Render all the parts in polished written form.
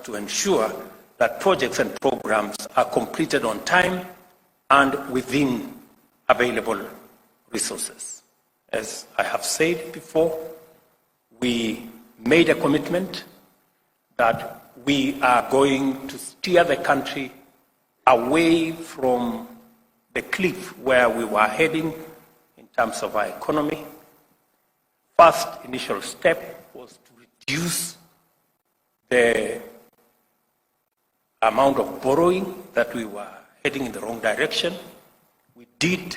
work to ensure that projects and programs are completed on time and within available resources. As I have said before, we made a commitment that we are going to steer the country away from the cliff where we were heading in terms of our economy. First initial step was to reduce the amount of borrowing that we were heading in the wrong direction. We did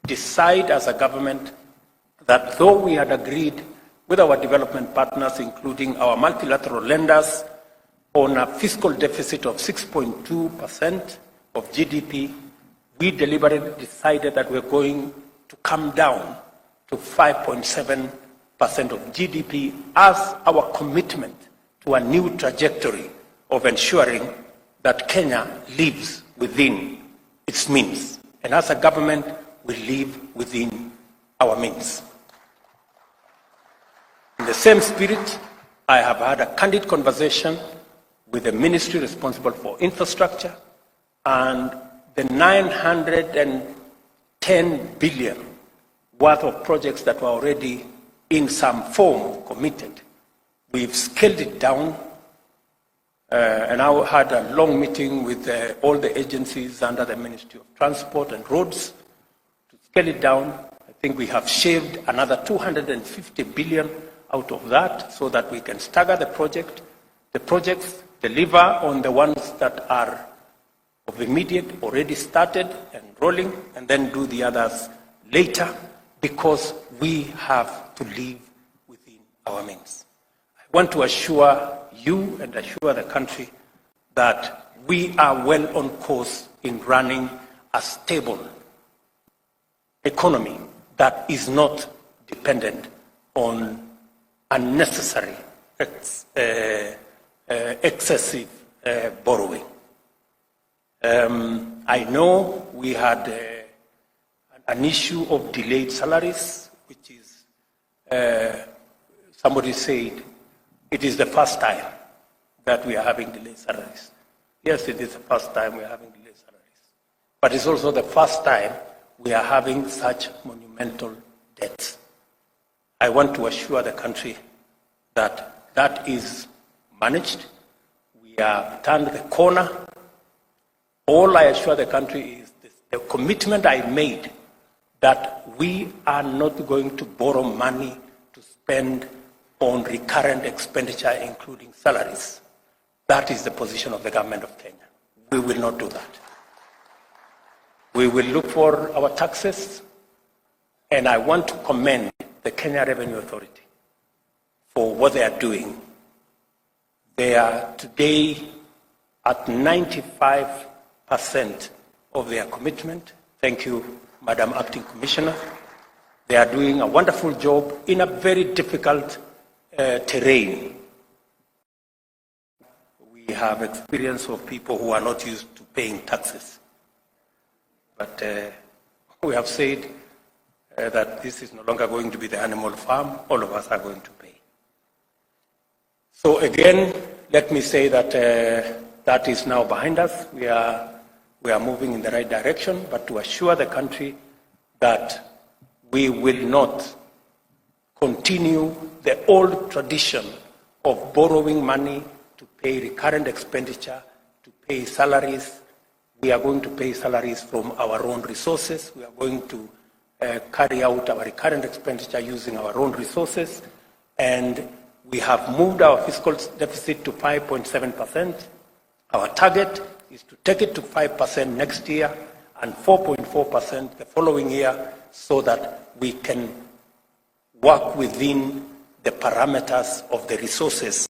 decide as a government that though we had agreed with our development partners, including our multilateral lenders, on a fiscal deficit of 6.2% of GDP, we deliberately decided that we're going to come down to 5.7% of GDP as our commitment to a new trajectory of ensuring that Kenya lives within its means. And as a government, we live within our means. In the same spirit, I have had a candid conversation with the ministry responsible for infrastructure, and the 910 billion worth of projects that were already in some form committed, we've scaled it down. And I had a long meeting with all the agencies under the Ministry of Transport and Roads to scale it down. I think we have shaved another 250 billion out of that so that we can stagger the projects, deliver on the ones that are of immediate, already started and rolling, and then do the others later, because we have to live within our means. I want to assure you and assure the country that we are well on course in running a stable economy that is not dependent on unnecessary, excessive borrowing. I know we had an issue of delayed salaries, which is, somebody said, it is the first time that we are having delayed salaries. Yes, it is the first time we are having delayed salaries. But it's also the first time we are having such monumental debts. I want to assure the country that that is managed. We have turned the corner. All I assure the country is this, the commitment I made that we are not going to borrow money to spend on recurrent expenditure, including salaries. That is the position of the government of Kenya. We will not do that. We will look for our taxes, and I want to commend the Kenya Revenue Authority for what they are doing. They are today at 95% of their commitment. Thank you, Madam Acting Commissioner. They are doing a wonderful job in a very difficult terrain. We have experience of people who are not used to paying taxes. But we have said that this is no longer going to be the animal farm. All of us are going to pay. So again, let me say that that is now behind us. We are moving in the right direction, but to assure the country that we will not continue the old tradition of borrowing money to pay recurrent expenditure, to pay salaries. We are going to pay salaries from our own resources. We are going to carry out our recurrent expenditure using our own resources. And we have moved our fiscal deficit to 5.7%. Our target is to take it to 5% next year and 4.4% the following year, so that we can work within the parameters of the resources